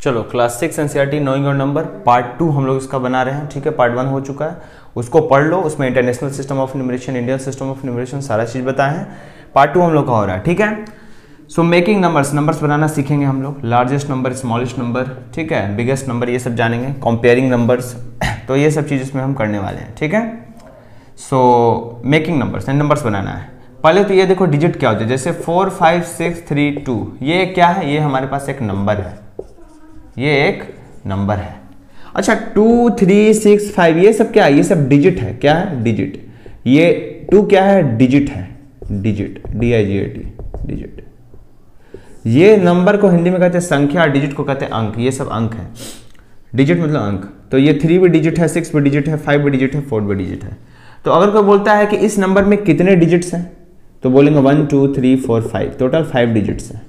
चलो class 6 NCERT knowing your number part 2 हम लोग इसका बना रहे हैं। ठीक है, पार्ट 1 हो चुका है, उसको पढ़ लो। उसमें international system of numeration, Indian system of numeration सारा चीज़ बताए हैं। पार्ट 2 हम लोग का हो रहा है। ठीक है, सो मेकिंग नंबर्स बनाना सीखेंगे हम लोग। लार्जेस्ट नंबर, स्मॉलेस्ट नंबर, ठीक है, बिगेस्ट नंबर, ये सब जानेंगे। कंपेयरिंग नंबर्स, तो ये सब चीज़ इसमें हम करने वाले हैं। ठीक है, so making numbers and numbers बनाना है। पहले तो ये देखो डिजिट क्या होता है, जैसे 4 5 6 3 2, ये क्या है? ये हमारे पास एक नंबर है, ये एक नंबर है। अच्छा 2 3 6 5 ये सब क्या है? ये सब डिजिट है। क्या है? डिजिट। ये 2 क्या है? डिजिट है, डिजिट, DIGIT, डिजिट। ये नंबर को हिंदी में कहते हैं संख्या, डिजिट को कहते हैं अंक। ये सब अंक है, डिजिट मतलब अंक। तो ये 3 भी डिजिट है, 6 भी डिजिट है, 5 भी डिजिट है, 4 भी डिजिट है। तो अगर कोई बोलता है कि इस नंबर में कितने डिजिट्स हैं, तो बोलेंगे 1 2 3 4 5, टोटल 5 डिजिट्स हैं।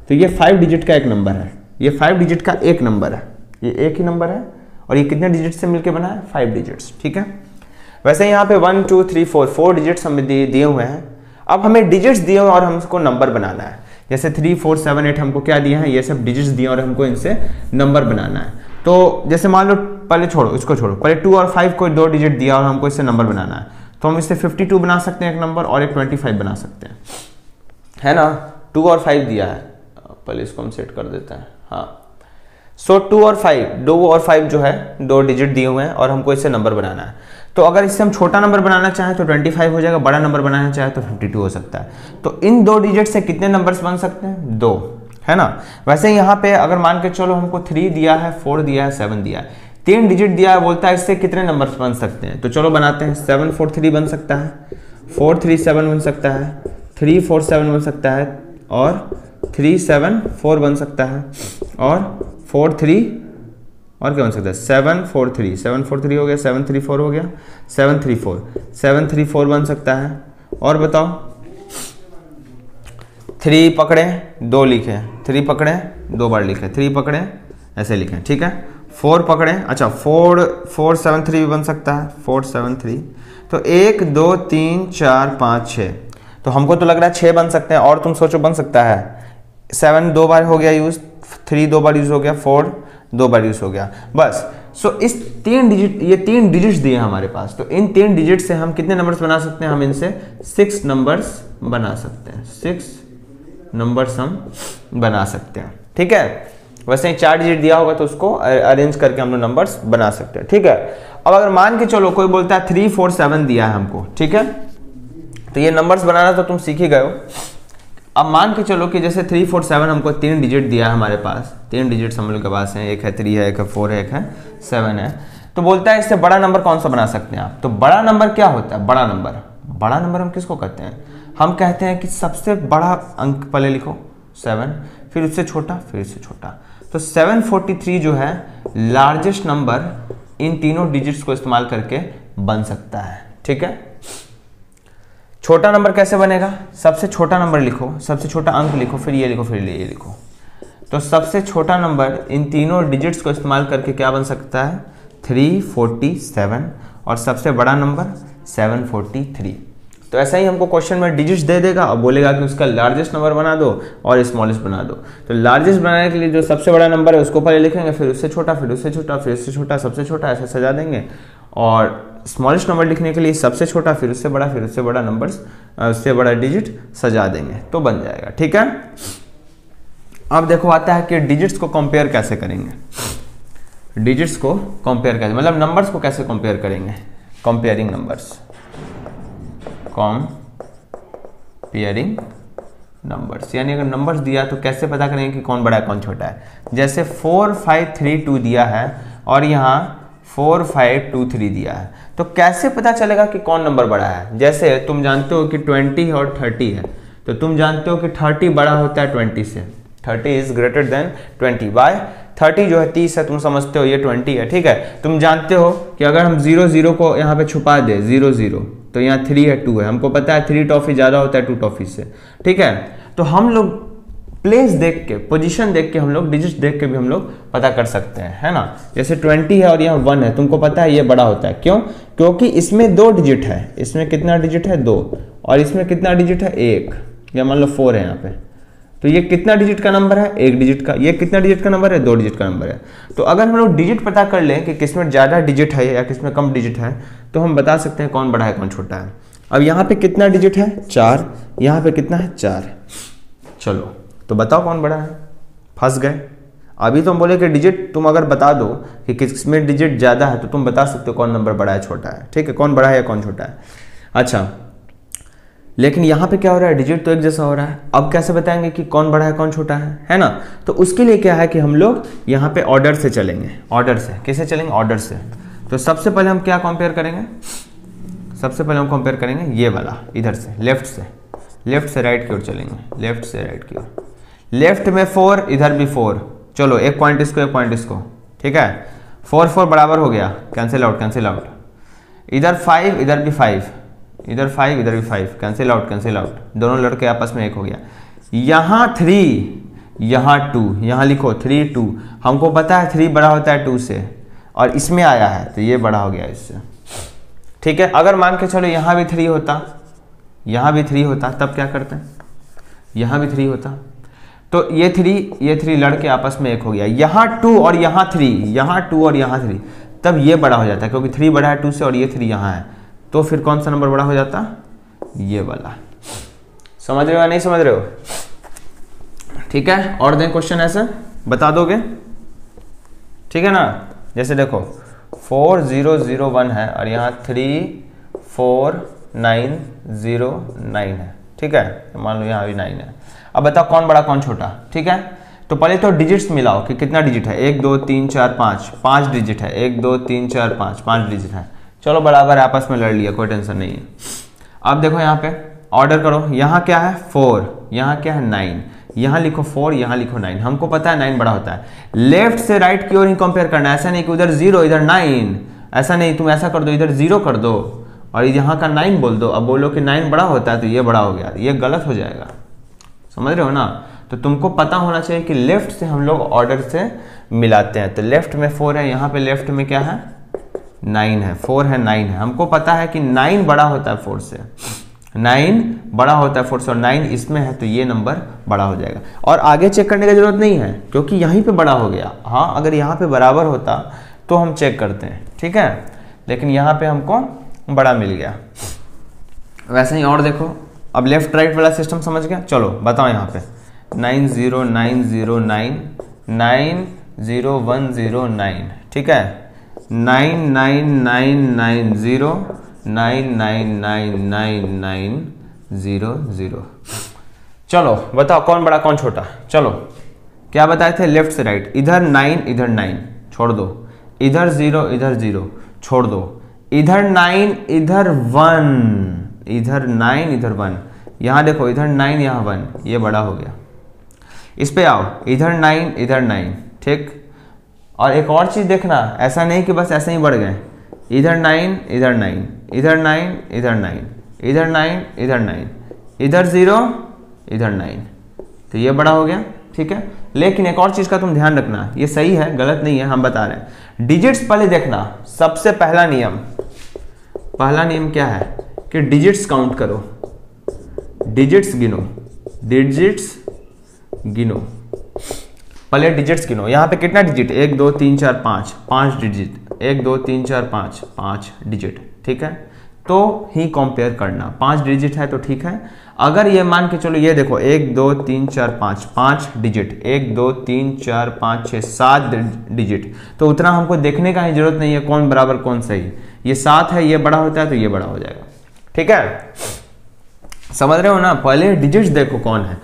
तो ये 5 डिजिट का एक नंबर है, ये 5 डिजिट का एक नंबर है, ये एक ही नंबर है। और ये कितने डिजिट से मिलकर बना है? 5 डिजिट्स। ठीक है, वैसे यहाँ पे 1 2 3 4 डिजिट्स हमें दिए हुए हैं। अब हमें डिजिट्स दिए हुए और हमको नंबर बनाना है। जैसे 3 4 7 8 हमको क्या दिए हैं? ये सब डिजिट्स दिए और हमको इनसे नंबर बनाना है। तो जैसे मान लो, पहले छोड़ो, इसको छोड़ो, पहले 2 और 5 को 2 डिजिट दिया और हमको इससे नंबर बनाना है। तो हम इससे 52 बना सकते हैं एक नंबर, और एक 25 बना सकते हैं, है ना। 2 और 5 दिया है, पहले इसको हम सेट कर देते हैं। हाँ, सो 2 और 5 जो है 2 डिजिट दिए हुए हैं और हमको इससे नंबर बनाना है। तो अगर इससे हम छोटा नंबर बनाना चाहें तो 25 हो जाएगा, बड़ा नंबर बनाना चाहे तो 52 हो सकता है। तो इन 2 डिजिट से कितने नंबर्स बन सकते हैं? 2, है ना। वैसे यहाँ पे अगर मान के चलो हमको 3 दिया है, 4 दिया है, 7 दिया है, 3 डिजिट दिया है, बोलता है इससे कितने नंबर्स बन सकते हैं। तो चलो बनाते हैं। 7 4 3 बन सकता है, 4 3 7 बन सकता है, 3 4 7 बन सकता है, और 3 7 4 बन सकता है, और 4 3 और क्या बन सकता है? 7 4 3, 7 4 3 हो गया, 7 3 4 हो गया, 7 3 4, 7 3 4 बन सकता है। और बताओ, 3 पकड़े 2 लिखे, 3 पकड़े 2 बार लिखे, 3 पकड़े ऐसे लिखे। ठीक है, 4 पकड़े, अच्छा 4 7 3 भी बन सकता है, 4 7 3। तो 1 2 3 4 5 6, तो हमको तो लग रहा है 6 बन सकते हैं। और तुम सोचो बन सकता है 7 2 बार हो गया यूज, 3 2 बार यूज हो गया, 4 2 बार यूज हो गया, बस। सो इस 3 डिजिट, ये 3 डिजिट्स दिए हमारे पास। तो इन 3 डिजिट से हम कितने नंबर्स बना सकते हैं? हम इनसे 6 नंबर्स बना सकते हैं, 6 नंबर्स हम बना सकते हैं। ठीक है, वैसे ही 4 डिजिट दिया होगा तो उसको अरेंज करके हम लोग नंबर्स बना सकते हैं। ठीक है, अब अगर मान के चलो कोई बोलता है 3 4 7 दिया है हमको, ठीक है, तो ये नंबर्स बनाना तो तुम सीख ही गए हो। अब मान के चलो कि जैसे 3 4 7 हमको 3 डिजिट दिया है हमारे पास, 3 डिजिट्स हम लोग के पास हैं, एक है 3 है, एक है 4 है, एक है 7 है। तो बोलता है इससे बड़ा नंबर कौन सा बना सकते हैं आप? तो बड़ा नंबर क्या होता है? बड़ा नंबर हम किसको कहते हैं? हम कहते हैं कि सबसे बड़ा अंक पहले लिखो 7, फिर उससे छोटा, फिर उससे छोटा। तो 743 जो है लार्जेस्ट नंबर इन तीनों डिजिट्स को इस्तेमाल करके बन सकता है। ठीक है, छोटा नंबर कैसे बनेगा? सबसे छोटा नंबर लिखो, सबसे छोटा अंक लिखो, फिर ये लिखो, फिर ये लिखो। तो सबसे छोटा नंबर इन तीनों डिजिट्स को इस्तेमाल करके क्या बन सकता है? 347, और सबसे बड़ा नंबर 743। तो ऐसा ही हमको क्वेश्चन में डिजिट्स दे देगा और बोलेगा कि उसका लार्जेस्ट नंबर बना दो और स्मॉलेस्ट बना दो। तो लार्जेस्ट बनाने के लिए जो सबसे बड़ा नंबर है उसको पहले लिखेंगे, फिर उससे छोटा, फिर उससे छोटा, फिर उससे छोटा, सबसे छोटा, ऐसे सजा देंगे। और स्मॉलेस्ट नंबर लिखने के लिए सबसे छोटा, फिर उससे बड़ा, फिर उससे बड़ा नंबर्स, उससे बड़ा डिजिट सजा देंगे, तो बन जाएगा। ठीक है, अब देखो आता है कि डिजिट्स को कंपेयर कैसे करेंगे। डिजिट्स को कंपेयर कैसे, मतलब नंबर्स को कैसे कंपेयर करेंगे? कंपेयरिंग नंबर्स, कंपेयरिंग नंबर्स, यानी अगर नंबर्स दिया तो कैसे पता करेंगे कि कौन बड़ा है कौन छोटा है। जैसे 4 5 3 2 दिया है और यहाँ 4 5 2 3 दिया है, तो कैसे पता चलेगा कि कौन नंबर बड़ा है? जैसे तुम जानते हो कि 20 और 30 है, तो तुम जानते हो कि 30 बड़ा होता है 20 से, 30 इज ग्रेटर देन 20 बाय 30 जो है 30 है, तुम समझते हो ये 20 है। ठीक है, तुम जानते हो कि अगर हम 0 0 को यहाँ पे छुपा दे, 0 0, तो यहाँ 3 है 2 है, हमको पता है 3 टॉफी ज्यादा होता है 2 टॉफी से। ठीक है, तो हम लोग प्लेस देख के, पोजीशन देख के, हम लोग डिजिट देख के भी हम लोग पता कर सकते हैं, है ना। जैसे 20 है और यहाँ 1 है, तुमको पता है ये बड़ा होता है, क्यों? क्योंकि इसमें 2 डिजिट है, इसमें कितना डिजिट है? 2, और इसमें कितना डिजिट है? 1, या मान लो 4 है यहाँ पे, तो ये कितना डिजिट का नंबर है, 1 डिजिट का। ये कितना डिजिट का नंबर है, 2 डिजिट का नंबर है। तो अगर हम लोग डिजिट पता कर लें कि किसमें ज़्यादा डिजिट है या किसमें कम डिजिट है, तो हम बता सकते हैं कौन बड़ा है कौन छोटा है। अब यहाँ पे कितना डिजिट है, 4, यहाँ पे कितना है, 4। चलो तो बताओ कौन बड़ा है। फंस गए। अभी तुम बोले कि डिजिट तुम अगर बता दो कि किसमें डिजिट ज़्यादा है, तो तुम बता सकते हो कौन नंबर बड़ा है छोटा है, ठीक है, कौन बड़ा है या कौन छोटा है। अच्छा, लेकिन यहाँ पे क्या हो रहा है, डिजिट तो एक जैसा हो रहा है। अब कैसे बताएंगे कि कौन बड़ा है कौन छोटा है ना। तो उसके लिए क्या है कि हम लोग यहाँ पे ऑर्डर से चलेंगे। ऑर्डर से किसे चलेंगे, ऑर्डर से। तो सबसे पहले हम क्या कंपेयर करेंगे, सबसे पहले हम कंपेयर करेंगे ये वाला, इधर से लेफ्ट से राइट की ओर चलेंगे, लेफ्ट से राइट की ओर। लेफ्ट में 4, इधर भी 4। चलो एक पॉइंट इसको, एक पॉइंट इसको, ठीक है। 4 4 बराबर हो गया, कैंसिल आउट कैंसिल आउट। इधर 5, इधर भी 5, इधर 5, इधर भी 5, कैंसिल आउट कैंसिल आउट। दोनों लड़के आपस में एक हो गया। यहाँ 3, यहाँ 2, यहाँ लिखो 3 2। हमको पता है 3 बड़ा होता है 2 से, और इसमें आया है तो ये बड़ा हो गया इससे, ठीक है। अगर मान के चलो यहाँ भी 3 होता, यहाँ भी 3 होता, तब क्या करते हैं, यहाँ भी 3 होता, तो ये 3 लड़के आपस में एक हो गया। यहाँ 2 और यहाँ 3, यहाँ 2 और यहाँ 3, तब ये बड़ा हो जाता है, क्योंकि 3 बड़ा है 2 से और ये 3 यहाँ है। तो फिर कौन सा नंबर बड़ा हो जाता, ये वाला। समझ रहे हो या नहीं समझ रहे हो, ठीक है। और दें क्वेश्चन ऐसे बता दोगे, ठीक है ना। जैसे देखो 4 0 0 1 है और यहाँ 3 4 9 0 9 है, ठीक है। मान लो यहाँ भी 9 है। अब बताओ कौन बड़ा कौन छोटा, ठीक है। तो पहले तो डिजिट्स मिलाओ कि कितना डिजिट है, 1 2 3 4 5, 5 डिजिट है, 1 2 3 4 5, 5 डिजिट है। चलो बराबर आपस में लड़ लिया, कोई टेंशन नहीं है। अब देखो यहाँ पे ऑर्डर करो, यहाँ क्या है 4, यहाँ क्या है 9, यहाँ लिखो 4, यहाँ लिखो 9। हमको पता है 9 बड़ा होता है। लेफ्ट से राइट की ओर ही कंपेयर करना है, ऐसा नहीं कि उधर 0 इधर 9, ऐसा नहीं। तुम ऐसा कर दो, इधर 0 कर दो और यहाँ का 9 बोल दो। अब बोलो कि 9 बड़ा होता है तो ये बड़ा हो गया, ये गलत हो जाएगा। समझ रहे हो ना। तो तुमको पता होना चाहिए कि लेफ्ट से हम लोग ऑर्डर से मिलाते हैं। तो लेफ्ट में 4 है, यहाँ पे लेफ्ट में क्या है 9 है, 4 है 9 है। हमको पता है कि 9 बड़ा होता है 4 से, 9 बड़ा होता है 4 से, और 9 इसमें है तो ये नंबर बड़ा हो जाएगा। और आगे चेक करने की जरूरत नहीं है क्योंकि यहीं पे बड़ा हो गया। हाँ, अगर यहाँ पे बराबर होता तो हम चेक करते हैं, ठीक है। लेकिन यहाँ पे हमको बड़ा मिल गया। वैसे ही और देखो, अब लेफ्ट राइट वाला सिस्टम समझ गया। चलो बताओ यहाँ पे 9 0 9 0 9 9 0 1 0 9, ठीक है। 9 9 9 9 0 9 9 9 9 9 0 0। चलो बताओ कौन बड़ा कौन छोटा। चलो क्या बताए थे, लेफ्ट से राइट। इधर 9 इधर 9 छोड़ दो, इधर 0 इधर 0 छोड़ दो, इधर 9 इधर 1, इधर 9 इधर 1। यहाँ देखो इधर 9 यहाँ 1, ये बड़ा हो गया। इस पे आओ, इधर 9 इधर 9, ठीक। और एक और चीज देखना, ऐसा नहीं कि बस ऐसे ही बढ़ गए। इधर 9 इधर 9, इधर 9 इधर 9, इधर 9 इधर 9, इधर 0 इधर 9, तो ये बड़ा हो गया, ठीक है। लेकिन एक और चीज का तुम ध्यान रखना, ये सही है गलत नहीं है, हम बता रहे हैं। डिजिट्स पहले देखना। सबसे पहला नियम क्या है कि डिजिट्स काउंट करो, डिजिट्स गिनो, डिजिट्स गिनो। पहले डिजिट्स गिनो। यहाँ पे कितना डिजिट, 1 2 3 4 5, 5 डिजिट, 1 2 3 4 5, 5 डिजिट, ठीक है। तो ही कंपेयर करना, 5 डिजिट है तो ठीक है। अगर ये मान के चलो, ये देखो 1 2 3 4 5, 5 डिजिट, 1 2 3 4 5 6 7 डिजिट, तो उतना हमको देखने का ही जरूरत नहीं है कौन बराबर कौन सही। ये 7 है, ये बड़ा होता है तो ये बड़ा हो जाएगा, ठीक है। समझ रहे हो ना। पहले डिजिट्स देखो कौन है,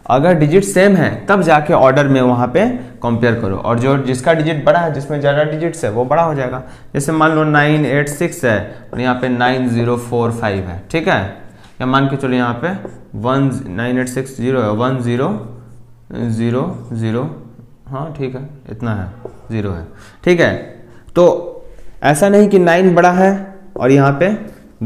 अगर डिजिट सेम है तब जाके ऑर्डर में वहां पे कंपेयर करो, और जो जिसका डिजिट बड़ा है, जिसमें ज्यादा डिजिट्स है, वो बड़ा हो जाएगा। जैसे मान लो 9 8 6 है और यहाँ पे 9 0 4 5 है, ठीक है। या मान के चलो यहाँ पे 1 9 8 6 0 है, 1 0 0 0, हाँ ठीक है, इतना है 0 है, ठीक है। तो ऐसा नहीं कि 9 बड़ा है और यहाँ पे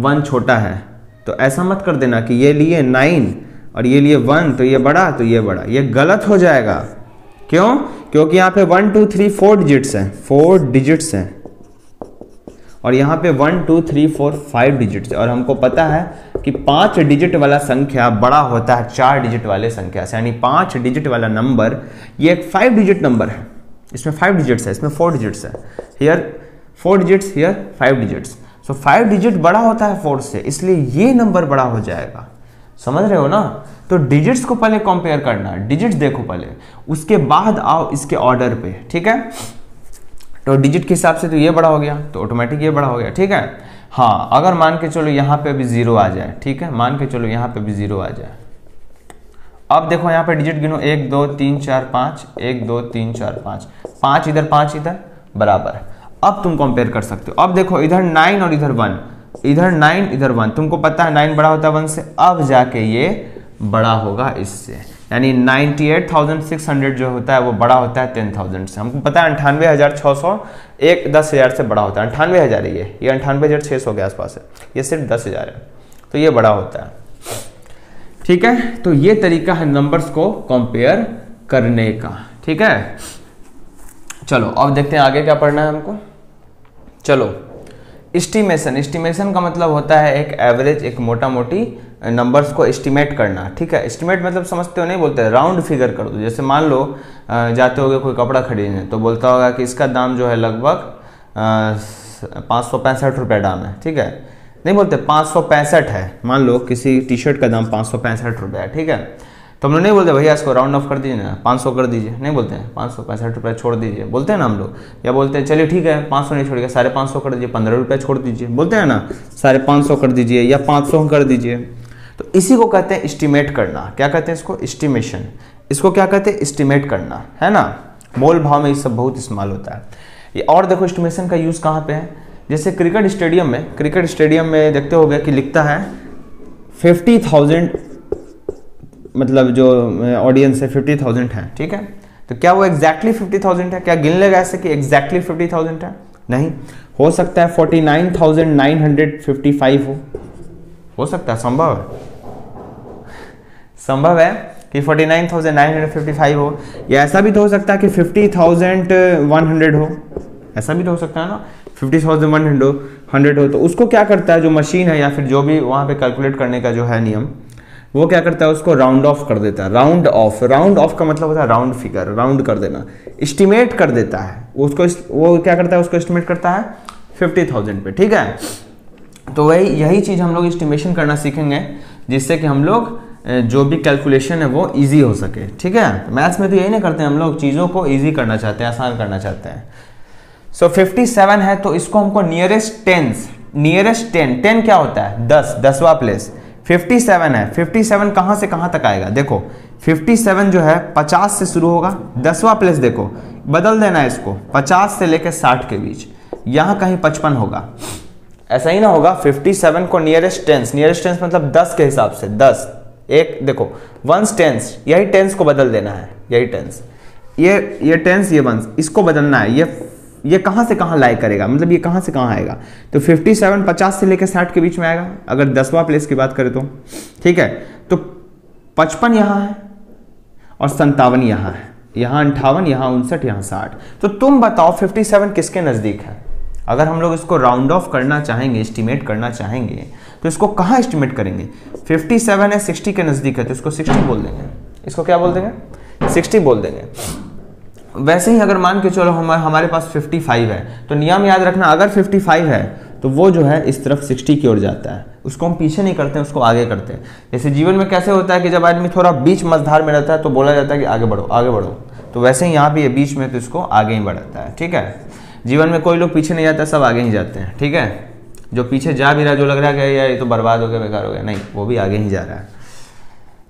1 छोटा है, तो ऐसा मत कर देना कि ये लिए 9 और ये लिए 1 तो ये बड़ा तो ये बड़ा, ये गलत हो जाएगा। क्यों? क्योंकि यहाँ पे 1 2 3 4 डिजिट्स हैं, 4 डिजिट्स हैं, और यहाँ पे 1 2 3 4 5 डिजिट्स है। और हमको पता है कि 5 डिजिट वाला संख्या बड़ा होता है 4 डिजिट वाले संख्या से, यानी 5 डिजिट वाला नंबर ये एक 5 डिजिट नंबर है, इसमें 5 डिजिट्स है, इसमें 4 डिजिट्स है, here 4 digits, here 5 digits. So 5 digit बड़ा होता है 4 से, इसलिए ये नंबर बड़ा हो जाएगा। समझ रहे हो ना? तो डिजिट्स को पहले कंपेयर करना, डिजिट्स देखो पहले, उसके बाद आओ इसके ऑर्डर पे, ठीक है? तो डिजिट के हिसाब से तो ये बड़ा हो गया, तो ऑटोमेटिक ये बड़ा हो गया, ठीक है? हाँ, अगर मान के चलो यहाँ पे भी 0 आ जाए, ठीक है, मान के चलो यहाँ पे भी 0 आ जाए। अब देखो यहाँ पे डिजिट गिनो, 1 2 3 4 5, 1 2 3 4 5, 5 इधर 5 इधर, बराबर। अब तुम कंपेयर कर सकते हो। अब देखो इधर 9 और इधर 1, इधर 9 इधर 1, तुमको पता है 9 बड़ा होता है 1 से, अब जाके ये बड़ा होगा इससे, यानी 98,600 जो होता है वो बड़ा होता है 10,000 से। हमको पता है 98,600 एक 10,000 से बड़ा होता है, 98,000 है ये 98,600 के आसपास है, ये सिर्फ 10,000 है, तो ये बड़ा होता है, ठीक है? तो ये तरीका है नंबर्स को कंपेयर करने का, ठीक है? चलो अब देखते हैं आगे क्या पढ़ना है हमको। चलो, एस्टिमेशन। एस्टिमेशन का मतलब होता है एक एवरेज, एक मोटा मोटी नंबर्स को एस्टिमेट करना, ठीक है? एस्टिमेट मतलब समझते हो, नहीं बोलते राउंड फिगर कर दो। जैसे मान लो जाते होगे कोई कपड़ा खरीदने, तो बोलता होगा कि इसका दाम जो है लगभग 565 रुपये दाम है, ठीक है? नहीं बोलते 565 है, मान लो किसी टी शर्ट का दाम 565 रुपये है, ठीक है? तो हम लोग नहीं बोलते भैया इसको राउंड ऑफ कर दीजिए ना, 500 कर दीजिए, नहीं बोलते हैं 565 रुपये छोड़ दीजिए, बोलते हैं ना हम लोग। या बोलते हैं चलिए ठीक है 500 नहीं छोड़िए 550 कर दीजिए, 15 रुपये छोड़ दीजिए, बोलते हैं ना 550 कर दीजिए या 500 कर दीजिए। तो इसी को कहते हैं एस्टिमेट करना। क्या कहते हैं इसको? एस्टिमेशन। इसको क्या कहते हैं? एस्टिमेट करना, है ना? मोल भाव में ये सब बहुत इस्तेमाल होता है ये। और देखो एस्टिमेशन का यूज़ कहाँ पे है? जैसे क्रिकेट स्टेडियम में देखते हो गए कि लिखता है 50,000, मतलब जो ऑडियंस है 50,000 है, ठीक है? तो क्या वो एग्जैक्टली 50,000 है? क्या गिन लेगा ऐसे कि एग्जैक्टली 50,000 है? नहीं, हो सकता है 49,955 हो सकता है, संभव है कि 49,955 हो, या ऐसा भी तो हो सकता है कि 50,100 हो, ऐसा भी तो हो सकता है ना, 50,100 हो। तो उसको क्या करता है जो मशीन है या फिर जो भी वहाँ पे कैलकुलेट करने का जो है नियम, वो क्या करता है उसको राउंड ऑफ कर देता है। राउंड ऑफ का मतलब होता है राउंड फिगर, राउंड कर देना, एस्टिमेट कर देता है उसको। वो क्या करता है उसको एस्टिमेट करता है 50,000 पे, ठीक है? तो यही चीज़ हम लोग एस्टिमेशन करना सीखेंगे, जिससे कि हम लोग जो भी कैलकुलेशन है वो इजी हो सके, ठीक है? मैथ्स में तो यही नहीं करते हम लोग, चीज़ों को इजी करना चाहते हैं, आसान करना चाहते हैं। सो 57 है तो इसको हमको नियरेस्ट 10 क्या होता है? 10वां प्लेस। 57 है, 57 कहाँ से कहाँ तक आएगा? देखो 57 जो है 50 से शुरू होगा, 10वां प्लेस देखो, बदल देना है इसको, 50 से लेकर 60 के बीच, यहाँ कहीं 55 होगा, ऐसा ही ना होगा। 57 को नियरेस्ट टेंस मतलब 10 के हिसाब से, 10 एक देखो 1 टेंस, यही टेंस को बदल देना है, यही टेंस, ये टेंस, ये 1, इसको बदलना है। ये कहाँ से कहाँ लाई करेगा, मतलब ये कहाँ से कहाँ आएगा? तो 57 50 से लेकर 60 के बीच में आएगा, अगर 10वां प्लेस की बात करें तो, ठीक है? तो 55 यहाँ है और 57 यहाँ है, यहाँ 58, यहाँ 59, यहाँ 60। तो तुम बताओ 57 किसके नज़दीक है? अगर हम लोग इसको राउंड ऑफ करना चाहेंगे, एस्टिमेट करना चाहेंगे, तो इसको कहाँ एस्टिमेट करेंगे? 57 है 60 के नज़दीक है, तो इसको 60 बोल देंगे। इसको क्या बोल देंगे? 60 बोल देंगे। वैसे ही अगर मान के चलो हमारे पास 55 है, तो नियम याद रखना, अगर 55 है तो वो जो है इस तरफ 60 की ओर जाता है, उसको हम पीछे नहीं करते हैं, उसको आगे करते हैं। जैसे जीवन में कैसे होता है कि जब आदमी थोड़ा बीच मझधार में रहता है तो बोला जाता है कि आगे बढ़ो आगे बढ़ो, तो वैसे ही यहाँ भी ये बीच में, तो इसको आगे ही बढ़ाता है, ठीक है? जीवन में कोई लोग पीछे नहीं जाता, सब आगे ही जाते हैं, ठीक है? जो पीछे जा भी रहा है, जो लग रहा है कि यार ये तो बर्बाद हो गया, बेकार हो गया, नहीं, वो भी आगे ही जा रहा है,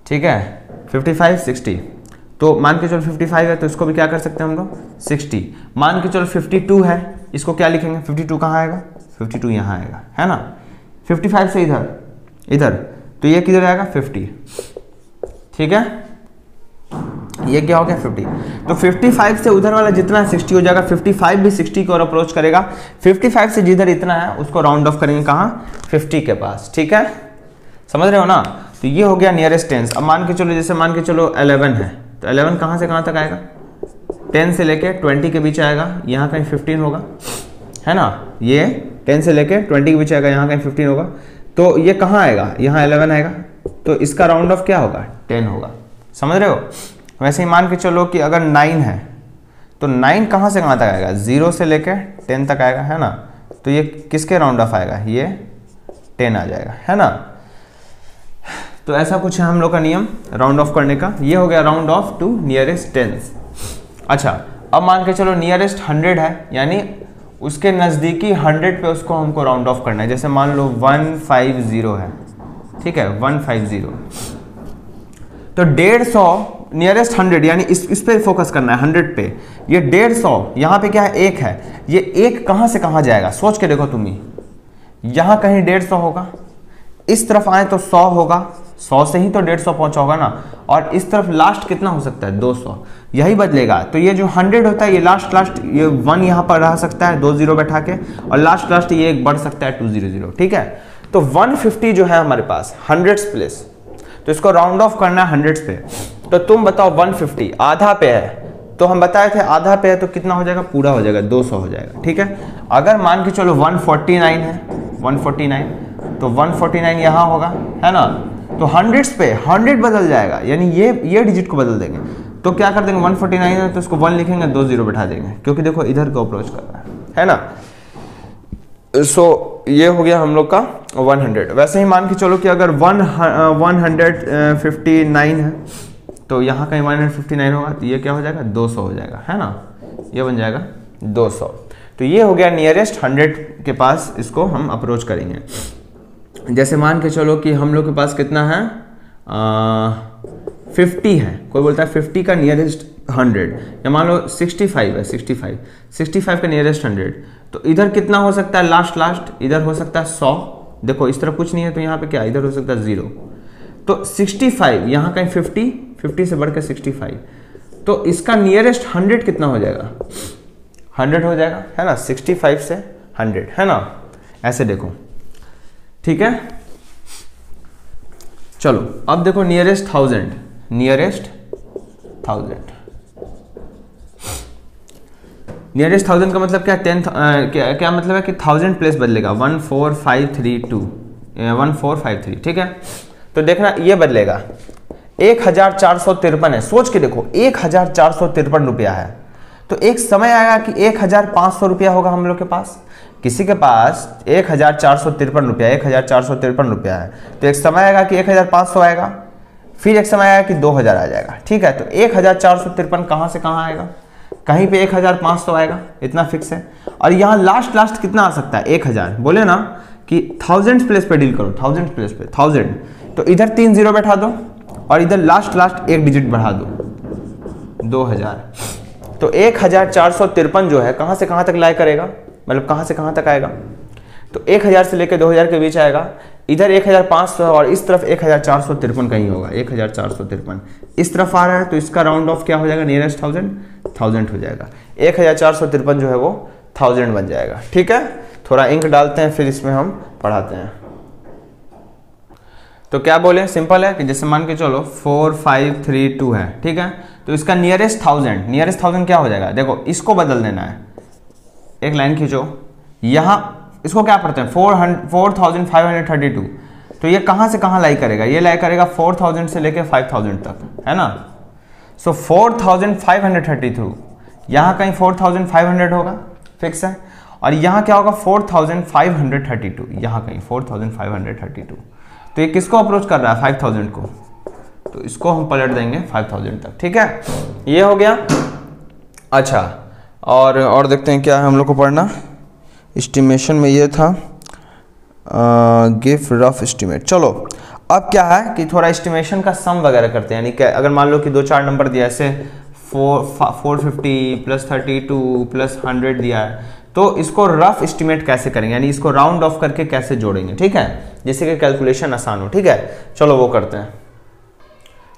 ठीक है? 55 60, तो मान के चलो 55 है तो इसको भी क्या कर सकते हैं हम लोग? 60। मान के चलो 52 है, इसको क्या लिखेंगे? 52 कहाँ आएगा? 52 यहाँ आएगा, है ना? 55 से इधर, तो ये किधर आएगा? 50, ठीक है? ये क्या हो गया? 50। तो 55 से उधर वाला जितना है 60 हो जाएगा, 55 भी 60 की ओर अप्रोच करेगा। 55 से जिधर इतना है उसको राउंड ऑफ करेंगे कहाँ? 50 के पास, ठीक है? समझ रहे हो ना? तो ये हो गया नियरेस्ट टेंस। अब मान के चलो, जैसे मान के चलो 11 है, तो 11 कहाँ से कहाँ तक आएगा? 10 से लेके 20 के बीच आएगा, यहाँ कहीं 15 होगा, है ना? ये 10 से लेके 20 के बीच आएगा, यहाँ कहीं 15 होगा। तो ये कहाँ आएगा, यहाँ 11 आएगा, तो इसका राउंड ऑफ क्या होगा, 10 होगा। समझ रहे हो। वैसे ही मान के चलो कि अगर 9 है तो 9 कहाँ से कहाँ तक आएगा, 0 से लेकर 10 तक आएगा, है ना। तो ये किसके राउंड ऑफ आएगा, ये 10 आ जाएगा, है ना। तो ऐसा कुछ है हम लोग का नियम राउंड ऑफ करने का। ये हो गया round off to nearest tens. अच्छा, अब मान के चलो नियरेस्ट 100 है, यानी उसके नज़दीकी 100 पे उसको हमको राउंड ऑफ करना है। जैसे मान लो 150 है, ठीक है, 150, तो 150 नियरेस्ट 100 यानी इस पे फोकस करना है, 100 पे। ये 150 यहाँ पे क्या है, 1 है, ये 1 कहाँ से कहाँ जाएगा, सोच के देखो तुम ही। यहाँ कहीं 150 होगा, इस तरफ आए तो 100 होगा, 100 से ही तो 150 पहुंचा होगा ना, और इस तरफ लास्ट कितना हो सकता है, 200, यही बदलेगा। तो ये जो 100 होता है ये लास्ट ये 1 यहाँ पर रह सकता है 2 0 बैठा के, और लास्ट ये एक बढ़ सकता है 200, ठीक है। तो 150 जो है हमारे पास 100 प्लेस, तो इसको राउंड ऑफ करना है 100 पे। तो तुम बताओ 150 आधा पे है, तो हम बताए थे आधा पे है तो कितना हो जाएगा, पूरा हो जाएगा, 200 हो जाएगा, ठीक है। अगर मान के चलो 149 है, 149, तो 149 यहाँ होगा, है ना। तो 100 पे 100 बदल जाएगा, यानी ये डिजिट को बदल देंगे। तो क्या कर देंगे, 149 है तो इसको 1 लिखेंगे, 2 0 बैठा देंगे, क्योंकि देखो इधर को अप्रोच कर रहा है ना। सो ये हो गया हम लोग का 100। वैसे ही मान के चलो कि अगर 159 है, तो यहाँ कहीं 159 होगा, तो ये क्या हो जाएगा, 200 हो जाएगा, है ना, ये बन जाएगा 200। तो ये हो गया नियरेस्ट 100 के पास इसको हम अप्रोच करेंगे। जैसे मान के चलो कि हम लोग के पास कितना है, 50 है, कोई बोलता है 50 का नियरेस्ट 100, या मान लो 65 है, 65 का नियरेस्ट 100, तो इधर कितना हो सकता है, लास्ट इधर हो सकता है 100। देखो इस तरफ कुछ नहीं है, तो यहाँ पे क्या, इधर हो सकता है 0। तो 65 यहाँ कहीं 50 से बढ़कर 65, तो इसका नियरेस्ट 100 कितना हो जाएगा, 100 हो जाएगा, है ना। 65 से 100, है ना, ऐसे देखो, ठीक है। चलो अब देखो नियरेस्ट 1000, नियरेस्ट 1000 का मतलब क्या, 10 क्या मतलब है कि 1000 प्लेस बदलेगा, 1453, ठीक है। तो देखना ये बदलेगा, 1453 है, सोच के देखो 1453 रुपया है। तो एक समय आएगा कि 1500 रुपया होगा हम लोग के पास, किसी के पास 1453 रुपया, 1453 रुपया है, तो एक समय आएगा कि 1500 आएगा, फिर एक समय आएगा कि 2000 आ जाएगा, ठीक है। तो 1453 कहाँ से कहाँ आएगा, कहीं पे 1500 आएगा, इतना फिक्स है। और यहाँ लास्ट कितना आ सकता है, 1000, बोले ना कि 1000 प्लेस पे डील करो, 1000 प्लेस पे 1000, तो इधर 3 0 बैठा दो और इधर लास्ट एक डिजिट बढ़ा दो, 2000। तो 1453 जो है कहाँ से कहाँ तक लाई करेगा, मतलब कहाँ से कहाँ तक आएगा, तो 1000 से लेकर 2000 के बीच आएगा। इधर 1500 और इस तरफ 1453 कहीं होगा, 1453 इस तरफ आ रहा है, तो इसका राउंड ऑफ क्या हो जाएगा, नियरेस्ट 1000 हो जाएगा। 1453 जो है वो 1000 बन जाएगा, ठीक है। थोड़ा इंक डालते हैं, फिर इसमें हम पढ़ाते हैं। तो क्या बोले, सिंपल है कि जैसे मान के चलो 4532 है, ठीक है। तो इसका नियरेस्ट 1000 क्या हो जाएगा, देखो इसको बदल देना है, एक लाइन खींचो, यहाँ इसको क्या पढ़ते हैं 4532, तो ये कहाँ से कहाँ लाई करेगा, ये लाई करेगा 4000 से लेके 5000 तक, है ना। सो 4532, यहाँ कहीं 4500 होगा, फिक्स है। और यहाँ क्या होगा 4532, यहाँ कहीं 4532, तो ये किसको अप्रोच कर रहा है, 5000 को, तो इसको हम पलट देंगे 5000 तक, ठीक है। ये हो गया। अच्छा, और देखते हैं क्या है हम लोग को पढ़ना। एस्टिमेशन में ये था, गिव रफ एस्टिमेट। चलो अब क्या है कि थोड़ा एस्टिमेशन का सम वगैरह करते हैं, यानी कि अगर मान लो कि 2-4 नंबर दिया, ऐसे 450 + 32 + 100 दिया है, तो इसको रफ एस्टिमेट कैसे करेंगे, यानी इसको राउंड ऑफ करके कैसे जोड़ेंगे, ठीक है, जिससे कि कैलकुलेशन आसान हो, ठीक है। चलो वो करते हैं।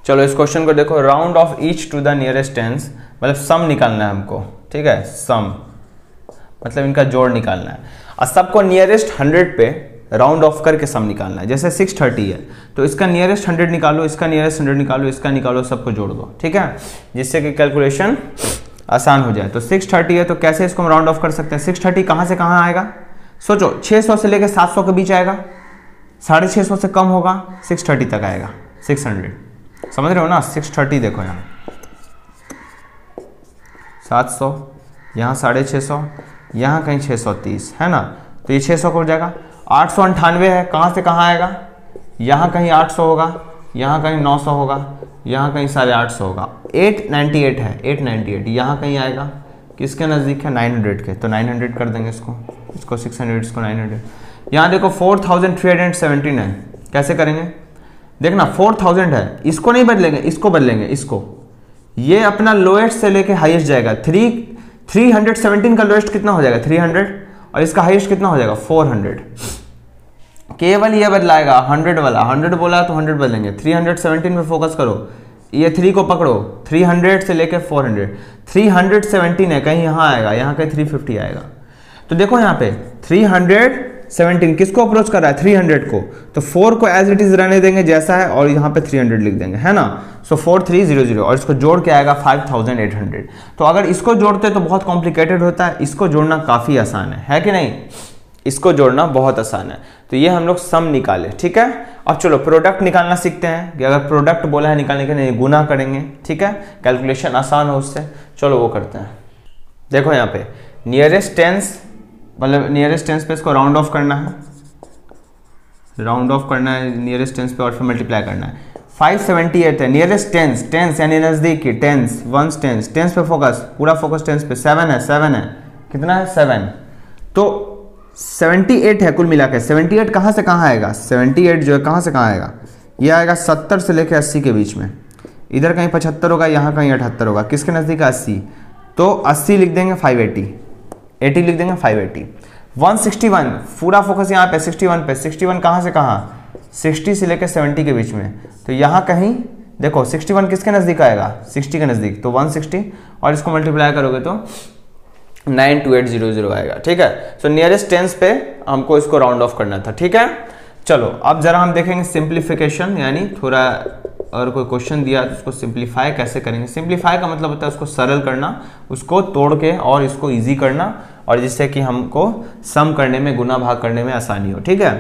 चलो इस क्वेश्चन को देखो, round off each to the nearest tens, मतलब सम निकालना है हमको, ठीक है। सम मतलब इनका जोड़ निकालना है, और सबको नियरेस्ट 100 पे राउंड ऑफ करके सम निकालना है। जैसे 630 है, तो इसका नियरेस्ट 100 निकालो, इसका नियरेस्ट 100 निकालो, इसका निकालो, सबको जोड़ दो, ठीक है, जिससे कि कैलकुलेशन आसान हो जाए। तो 630 है, तो कैसे इसको हम राउंड ऑफ कर सकते हैं, 630 कहाँ से कहाँ आएगा, सोचो 600 से लेकर 700 के बीच आएगा, 650 से कम होगा 630 तक आएगा, 600, समझ रहे हो ना। 630 देखो यहाँ 700, यहाँ 650, यहाँ कहीं 630 है ना, तो ये 600 को हो जाएगा। 898 है, कहाँ से कहाँ आएगा, यहाँ कहीं 800 होगा, यहाँ कहीं 900 होगा, यहाँ कहीं 850 होगा। 898 है, 898 यहाँ कहीं आएगा, किसके नज़दीक है, 900 के, तो 900 कर देंगे इसको 600, इसको 900। यहाँ देखो 4317 है, कैसे करेंगे, देखना 4000 है, इसको नहीं बदलेंगे, इसको बदलेंगे, इसको, ये अपना लोएस्ट से लेके हाईएस्ट जाएगा। 317 का लोएस्ट कितना हो जाएगा, 300, और इसका हाईएस्ट कितना हो जाएगा, 400। केवल ये बदलाएगा 100 वाला, 100 बोला तो 100 बदलेंगे। 317 पे फोकस करो, ये 3 को पकड़ो, 300 से लेके 400, 317 है, कहीं यहाँ आएगा, यहाँ कहीं 350 आएगा। तो देखो यहाँ पे 317 किसको अप्रोच कर रहा है, 300 को, तो 4 को एज इट इज रहने देंगे जैसा है, और यहाँ पे 300 लिख देंगे, है ना। सो 4300, और इसको जोड़ के आएगा 5800। तो अगर इसको जोड़ते तो बहुत कॉम्प्लिकेटेड होता है, इसको जोड़ना काफ़ी आसान है कि नहीं, इसको जोड़ना बहुत आसान है। तो ये हम लोग सम निकाले, ठीक है। अब चलो प्रोडक्ट निकालना सीखते हैं, कि अगर प्रोडक्ट बोला है निकालने के लिए गुना करेंगे, ठीक है, कैलकुलेशन आसान हो उससे। चलो वो करते हैं। देखो यहाँ पे नियरेस्ट टेंस, मतलब नियरेस्ट टेंस पे इसको राउंड ऑफ करना है, राउंड ऑफ करना है नियरेस्ट टेंस पे, और फिर मल्टीप्लाई करना है। 578 है नियरेस्ट टेंस, टेंस यानी नजदीक की, टेंस, वंस टेंस, टेंस पे फोकस, पूरा फोकस टेंस पे। 7 है, 7 है, कितना है, 7, तो 78 है कुल मिला के। 78 कहाँ से कहाँ आएगा, 78 जो है कहाँ से कहाँ आएगा, ये आएगा 70 से लेकर 80 के बीच में, इधर कहीं 75 होगा, यहाँ कहीं 78 होगा, किसके नज़दीक है, 80, तो 80 लिख देंगे 580, 80 लिख देंगे 580। 161 पूरा फोकस यहाँ पे 61 पे, 61 कहाँ से कहाँ, 60 से लेकर 70 के बीच में, तो यहाँ कहीं देखो 61 किसके नज़दीक आएगा, 60 के नज़दीक, तो 160, और इसको मल्टीप्लाई करोगे तो 92800 आएगा, ठीक है। सो नियरेस्ट टेंस पे हमको इसको राउंड ऑफ करना था, ठीक है। चलो अब जरा हम देखेंगे सिंप्लीफिकेशन, यानी थोड़ा अगर कोई क्वेश्चन दिया तो उसको सिंप्लीफाई कैसे करेंगे। सिंप्लीफाई का मतलब होता है उसको सरल करना, उसको तोड़ के और इसको इजी करना, और जिससे कि हमको सम करने में, गुना भाग करने में आसानी हो, ठीक है।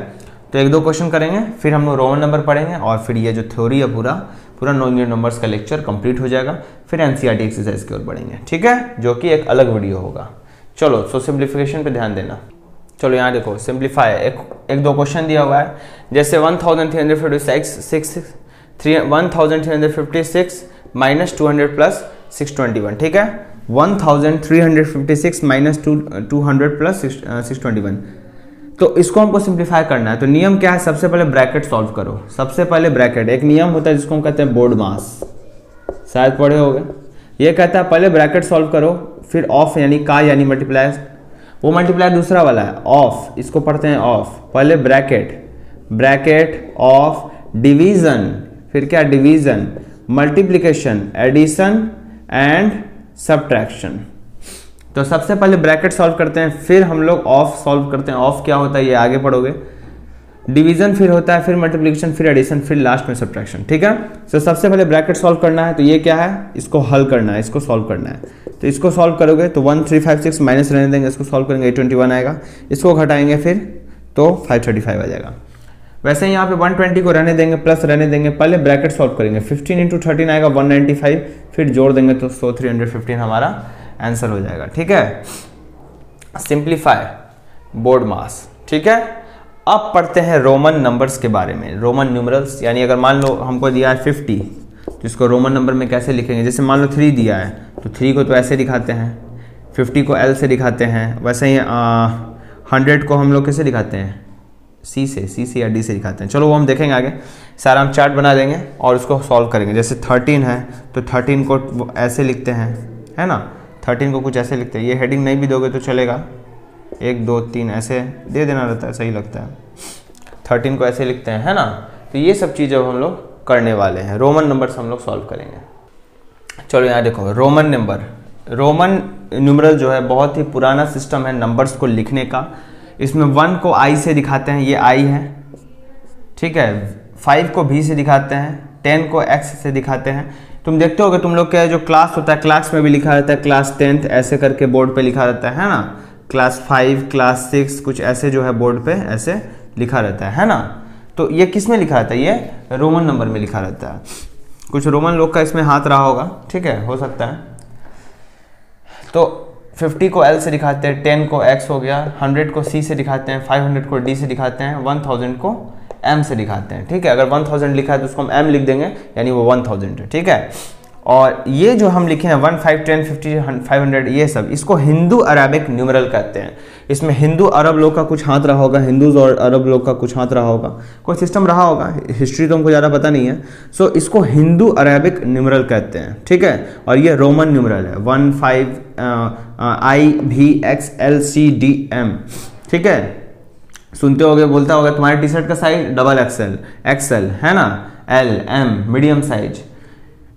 तो 1-2 क्वेश्चन करेंगे, फिर हम लोग रोमन नंबर पढ़ेंगे, और फिर ये जो थ्योरी है पूरा नॉन यूनिट नंबर्स का लेक्चर कंप्लीट हो जाएगा। फिर एनसीईआरटी एक्सरसाइज की ओर बढ़ेंगे, ठीक है, जो कि एक अलग वीडियो होगा। चलो सो सिंप्लीफिकेशन पे ध्यान देना। चलो यहाँ देखो सिंप्लीफाई, एक दो क्वेश्चन दिया हुआ है, जैसे 1356 माइनस 200 प्लस 621, ठीक है। 1356 माइनस 200 प्लस 621, तो इसको हमको सिंप्लीफाई करना है। तो नियम क्या है, सबसे पहले ब्रैकेट सॉल्व करो, सबसे पहले ब्रैकेट। एक नियम होता है जिसको हम कहते हैं बोर्ड मास, शायद पढ़े होगे। ये कहता है पहले ब्रैकेट सॉल्व करो, फिर ऑफ यानी का यानी मल्टीप्लाई, वो मल्टीप्लाई दूसरा वाला है ऑफ, इसको पढ़ते हैं ऑफ। पहले ब्रैकेट ऑफ डिवीजन, फिर क्या, division, multiplication, addition and subtraction. तो सबसे पहले ब्रैकेट सॉल्व करते हैं, फिर हम लोग ऑफ सॉल्व करते हैं। ऑफ क्या होता है ये आगे पढ़ोगे। डिवीजन फिर होता है, फिर मल्टीप्लिकेशन, फिर एडिशन, फिर लास्ट में सब्ट्रैक्शन, ठीक है। तो सबसे पहले ब्रैकेट सॉल्व करना है, तो ये क्या है, इसको हल करना है, इसको सॉल्व करना है। तो इसको सॉल्व करोगे तो 1356 माइनस रहने देंगे, इसको सॉल्व करेंगे 821 आएगा, इसको घटाएंगे फिर तो 535 आ जाएगा। वैसे ही यहाँ पे 120 को रहने देंगे, प्लस रहने देंगे, पहले ब्रैकेट सॉल्व करेंगे, 15 × 13 आएगा 195, फिर जोड़ देंगे तो 315 हमारा आंसर हो जाएगा, ठीक है। सिंप्लीफाई बोर्ड मास, ठीक है। अब पढ़ते हैं रोमन नंबर्स के बारे में, रोमन न्यूमरल्स, यानी अगर मान लो हमको दिया है 50, तो इसको रोमन नंबर में कैसे लिखेंगे। जैसे मान लो 3 दिया है, तो 3 को तो ऐसे दिखाते हैं, 50 को L से दिखाते हैं, वैसे ही 100 को हम लोग कैसे दिखाते हैं, C से या D से दिखाते हैं। चलो वो हम देखेंगे आगे, सारा हम चार्ट बना देंगे और उसको सॉल्व करेंगे। जैसे 13 है तो 13 को ऐसे लिखते हैं, है ना, 13 को कुछ ऐसे लिखते हैं, ये हेडिंग नहीं भी दोगे तो चलेगा, 1 2 3 ऐसे दे देना रहता है, सही लगता है। 13 को ऐसे लिखते हैं, है ना। तो ये सब चीज़ें हम लोग करने वाले हैं, रोमन नंबर्स हम लोग सॉल्व करेंगे। चलो यहाँ देखो रोमन नंबर, रोमन न्यूमरल जो है बहुत ही पुराना सिस्टम है नंबर्स को लिखने का। इसमें 1 को I से दिखाते हैं, ये I है, ठीक है। 5 को V से दिखाते हैं, 10 को X से दिखाते हैं। तुम देखते होगे तुम लोग का जो क्लास होता है, क्लास में भी लिखा रहता है, क्लास 10th ऐसे करके बोर्ड पे लिखा रहता है ना, क्लास 5, क्लास 6 कुछ ऐसे जो है बोर्ड पे ऐसे लिखा रहता है ना। तो ये किस में लिखा रहता है, ये रोमन नंबर में लिखा रहता है। कुछ रोमन लोग का इसमें हाथ रहा होगा, ठीक है, हो सकता है। तो 50 को L से दिखाते हैं, 10 को X हो गया, 100 को C से दिखाते हैं, 500 को D से दिखाते हैं, 1000 को M से दिखाते हैं, ठीक है। अगर 1000 लिखा है तो उसको हम M लिख देंगे, यानी वो 1000 है, ठीक है। और ये जो हम लिखे हैं 1, 5, 10, 50, 500, ये सब इसको हिंदू अरबिक न्यूमरल कहते हैं। इसमें हिंदू अरब लोग का कुछ हाथ रहा होगा, हिंदूज और अरब लोग का कुछ हाथ रहा होगा, कोई सिस्टम रहा होगा, हिस्ट्री तो हमको ज़्यादा पता नहीं है। सो इसको हिंदू अरबिक न्यूमरल कहते हैं, ठीक है। और ये रोमन न्यूमरल है, 1, 5, I, V, X, L, C, D, M, ठीक है। सुनते होगे, बोलता होगा तुम्हारे टी शर्ट का साइज डबल XL है ना, L, M मीडियम साइज,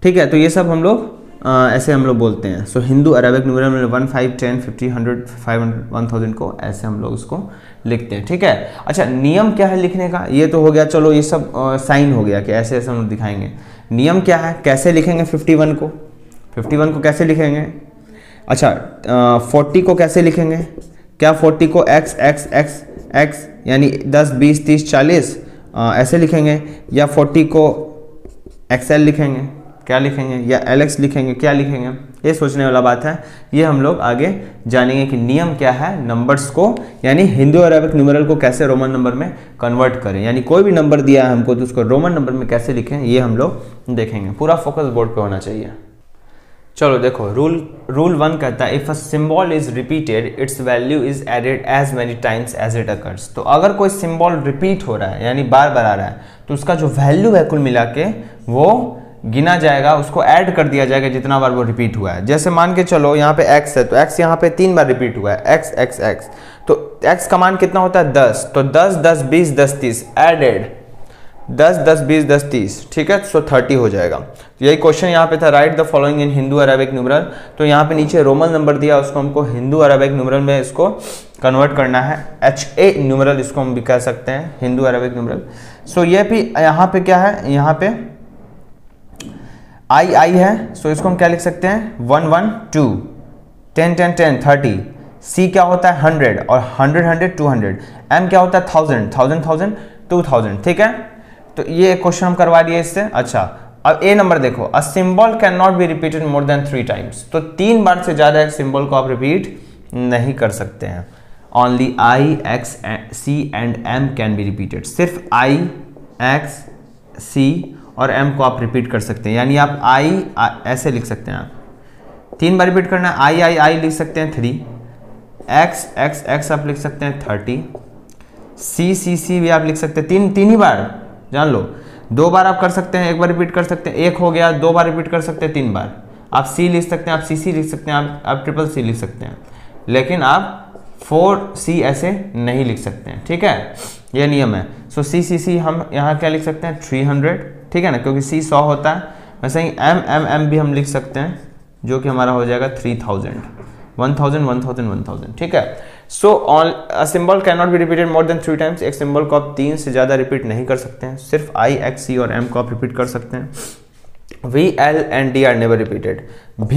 ठीक है। तो ये सब हम लोग ऐसे हम लोग बोलते हैं। सो हिंदू अरबिक न्यूमरल में 1, 5, 10, 50, 100, 500, 1000 को ऐसे हम लोग उसको लिखते हैं, ठीक है। अच्छा, नियम क्या है लिखने का, ये तो हो गया, चलो ये सब साइन हो गया कि ऐसे ऐसे हम लोग दिखाएंगे। नियम क्या है, कैसे लिखेंगे 51 को कैसे लिखेंगे। अच्छा, 40 को कैसे लिखेंगे, क्या 40 को x यानी 10, 20, 30, 40 ऐसे लिखेंगे, या 40 को XL लिखेंगे, क्या लिखेंगे, या LX लिखेंगे, क्या लिखेंगे, ये सोचने वाला बात है। ये हम लोग आगे जानेंगे कि नियम क्या है नंबर्स को, यानी हिंदू अरबिक न्यूमरल को कैसे रोमन नंबर में कन्वर्ट करें, यानी कोई भी नंबर दिया है हमको तो उसको रोमन नंबर में कैसे लिखें, ये हम लोग देखेंगे। पूरा फोकस बोर्ड पे होना चाहिए। चलो देखो, रूल 1 कहता है if a symbol is repeated its value is added as many times as it occurs. तो अगर कोई सिंबल रिपीट हो रहा है यानी बार बार आ रहा है तो उसका जो वैल्यू है कुल मिला के वो गिना जाएगा, उसको ऐड कर दिया जाएगा जितना बार वो रिपीट हुआ है। जैसे मान के चलो यहाँ पे x है तो x यहाँ पे 3 बार रिपीट हुआ है, x, तो x का मान कितना होता है 10, तो 10, 10, 20, 10, 30 एडेड 10, 10, 20, 10, 30, ठीक है। सो 30 हो जाएगा। तो यही क्वेश्चन यहाँ पे था, right the following in Hindu Arabic numeral. तो यहाँ पे नीचे रोमन नंबर दिया, उसको हमको हिंदू अरबिक न्यूमरल में इसको कन्वर्ट करना है, HA न्यूमरल इसको हम भी कह सकते हैं, हिंदू अरबिक न्यूमरल। सो ये भी यहाँ पे क्या है, यहाँ पे I है, सो इसको हम क्या लिख सकते हैं 1, 1, 2, 10, 10, 10, 30, C क्या होता है 100 और 100, 100, 200, M क्या होता है 1000, 1000, 1000, 2000, ठीक है। तो ये क्वेश्चन हम करवा दिए इससे। अच्छा, अब A नंबर देखो, अ symbol can not be repeated more than 3 times. तो 3 बार से ज्यादा एक सिंबल को आप रिपीट नहीं कर सकते हैं। Only I, X, C and M can be repeated. सिर्फ I, X, C और M को आप रिपीट कर सकते हैं, यानी आप I ऐसे लिख सकते हैं, आप 3 बार रिपीट करना है, I लिख सकते हैं 3, X आप लिख सकते हैं 30, C भी आप लिख सकते हैं, तीन ही बार जान लो। 2 बार आप कर सकते हैं, 1 बार रिपीट कर सकते हैं, 1 हो गया, 2 बार रिपीट कर सकते हैं, 3 बार आप C लिख सकते हैं, आप CC लिख सकते हैं, आप ट्रिपल C लिख सकते हैं, लेकिन आप 4C ऐसे नहीं लिख सकते हैं, ठीक है। यह नियम है। सो CC हम यहाँ क्या लिख सकते हैं 300, ठीक है ना, क्योंकि C 100 होता है। वैसे ही M भी हम लिख सकते हैं, जो कि हमारा हो जाएगा 3000, 1000, 1000, 1000, ठीक है। So a symbol can not be repeated more than 3 times. एक सिंबल को आप 3 से ज़्यादा रिपीट नहीं कर सकते हैं, सिर्फ I, X, C और M को आप रिपीट कर सकते हैं। V, L and D are never repeated. V,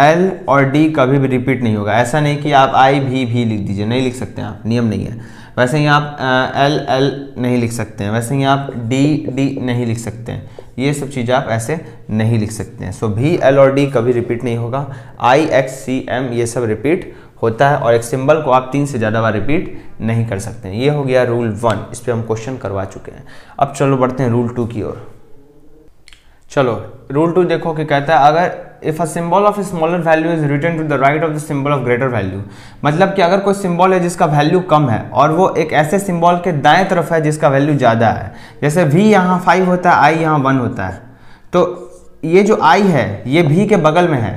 L और D कभी भी रिपीट नहीं होगा। ऐसा नहीं कि आप I, V लिख दीजिए, नहीं लिख सकते हैं आप, नियम नहीं है। वैसे ही आप L नहीं लिख सकते हैं, वैसे ही आप D नहीं लिख सकते हैं, ये सब चीज़ें आप ऐसे नहीं लिख सकते हैं। सो V, L और D कभी रिपीट नहीं होगा। I, X, C, M ये सब रिपीट होता है, और एक सिंबल को आप 3 से ज़्यादा बार रिपीट नहीं कर सकते हैं। ये हो गया रूल 1, इस पर हम क्वेश्चन करवा चुके हैं। अब चलो बढ़ते हैं रूल 2 की ओर। चलो रूल 2 देखो कि कहता है अगर if a symbol of smaller value is written to the right of the symbol of greater value, मतलब कि अगर कोई सिंबल है जिसका वैल्यू कम है और वो एक ऐसे सिंबल के दाएं तरफ है जिसका वैल्यू ज़्यादा है, जैसे V यहाँ 5 होता है, I यहाँ 1 होता है, तो ये जो I है ये V के बगल में है,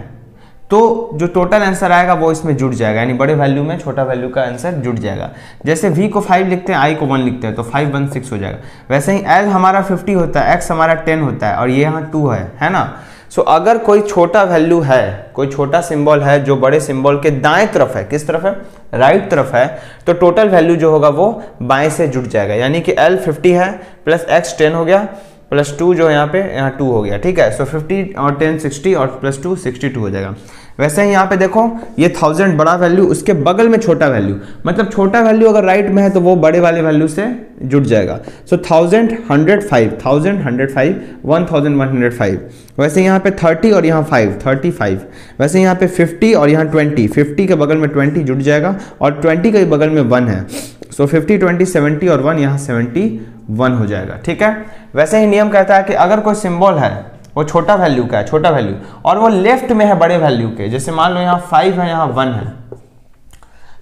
तो जो टोटल आंसर आएगा वो इसमें जुड़ जाएगा, यानी बड़े वैल्यू में छोटा वैल्यू का आंसर जुड़ जाएगा। जैसे V को 5 लिखते हैं, I को 1 लिखते हैं, तो 5, 1, 6 हो जाएगा। वैसे ही L हमारा 50 होता है, X हमारा 10 होता है और ये यहाँ 2 है ना। सो अगर कोई छोटा वैल्यू है, कोई छोटा सिंबल है जो बड़े सिंबल के दाएं तरफ है, किस तरफ है, राइट तरफ है, तो टोटल वैल्यू जो होगा वो बाएं से जुड़ जाएगा। यानी कि L 50 है प्लस X 10 हो गया प्लस 2 जो यहाँ पे 2 हो गया, ठीक है। सो 50 और 10 60 और प्लस 2 62 हो जाएगा। वैसे ही यहाँ पे देखो ये 1000 बड़ा वैल्यू, उसके बगल में छोटा वैल्यू, मतलब छोटा वैल्यू अगर राइट में है तो वो बड़े वाले वैल्यू से जुड़ जाएगा। सो 1000 105, 1000 105, 1105। वैसे यहाँ पे 30 और यहाँ 5 35। वैसे यहाँ पे 50 और यहाँ 20, 50 के बगल में 20 जुड़ जाएगा और 20 के बगल में 1 है। सो 50 20 70 और 1 यहाँ 71 हो जाएगा। ठीक है, वैसे ही नियम कहता है कि अगर कोई सिंबल है वो छोटा वैल्यू का है, छोटा वैल्यू, और वो लेफ्ट में है बड़े वैल्यू के, जैसे मान लो यहाँ 5 है यहाँ 1 है,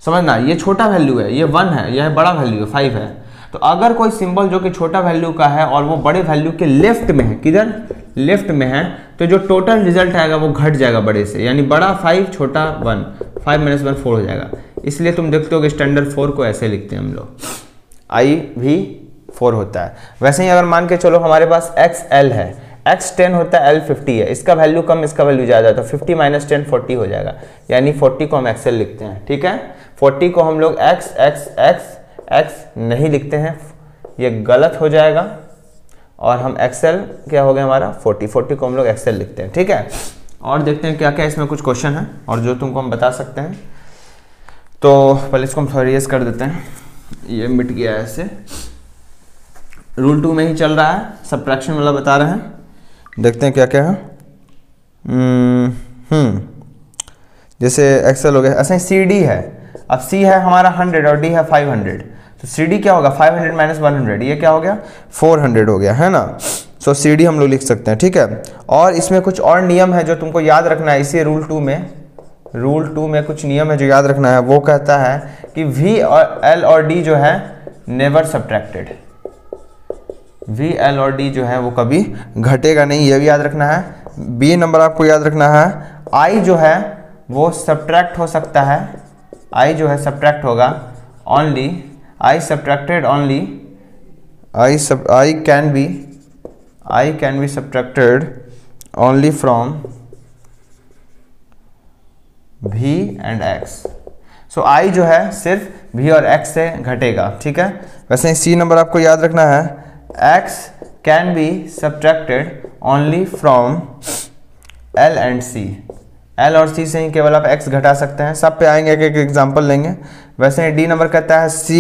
समझना ये छोटा वैल्यू है, ये 1 है, यह बड़ा वैल्यू है 5 है। तो अगर कोई सिंबल जो कि छोटा वैल्यू का है और वो बड़े वैल्यू के लेफ्ट में है, किधर लेफ्ट में है, तो जो टोटल रिजल्ट आएगा वो घट जाएगा बड़े से, यानी बड़ा 5 छोटा 1, 5 - 1 4 हो जाएगा। इसलिए तुम देखते हो कि स्टैंडर्ड 4 को ऐसे लिखते हैं हम लोग, आई भी 4 होता है। वैसे ही अगर मान के चलो हमारे पास XL है, X 10 होता है, L 50 है, इसका वैल्यू कम इसका वैल्यू ज़्यादा, तो 50 - 10 40 हो जाएगा, यानी 40 को हम XL लिखते हैं। ठीक है, 40 को हम लोग X नहीं लिखते हैं, ये गलत हो जाएगा, और हम XL क्या हो गया हमारा 40 को हम लोग XL लिखते हैं। ठीक है, और देखते हैं क्या क्या इसमें कुछ क्वेश्चन है और जो तुमको हम बता सकते हैं। तो पहले इसको हम थोड़ा रेस कर देते हैं, ये मिट गया है ऐसे। रूल 2 में ही चल रहा है, सब्ट्रैक्शन वाला बता रहे हैं, देखते हैं क्या क्या है। जैसे XL हो गया, ऐसा ही CD है, अब C है हमारा 100 और D है 500, तो CD क्या होगा 500 - 100, ये क्या हो गया 400 हो गया, है ना। सो CD हम लोग लिख सकते हैं। ठीक है, और इसमें कुछ और नियम है जो तुमको याद रखना है। इसी रूल 2 में कुछ नियम है जो याद रखना है। वो कहता है कि V और L और D जो है नेवर सब्ट्रैक्टेड, V L और D जो है वो कभी घटेगा नहीं, ये भी याद रखना है। B नंबर आपको याद रखना है, I जो है वो सब्ट्रैक्ट हो सकता है, I जो है सब्ट्रैक्ट होगा only, I subtracted only, I can be subtracted only from V and X। So I जो है सिर्फ V और X से घटेगा। ठीक है, वैसे ही C नंबर आपको याद रखना है, X can be subtracted only from L and C। L और C से ही केवल आप X घटा सकते हैं। सब पे आएंगे, एक एग्जांपल लेंगे। वैसे ही D नंबर कहता है C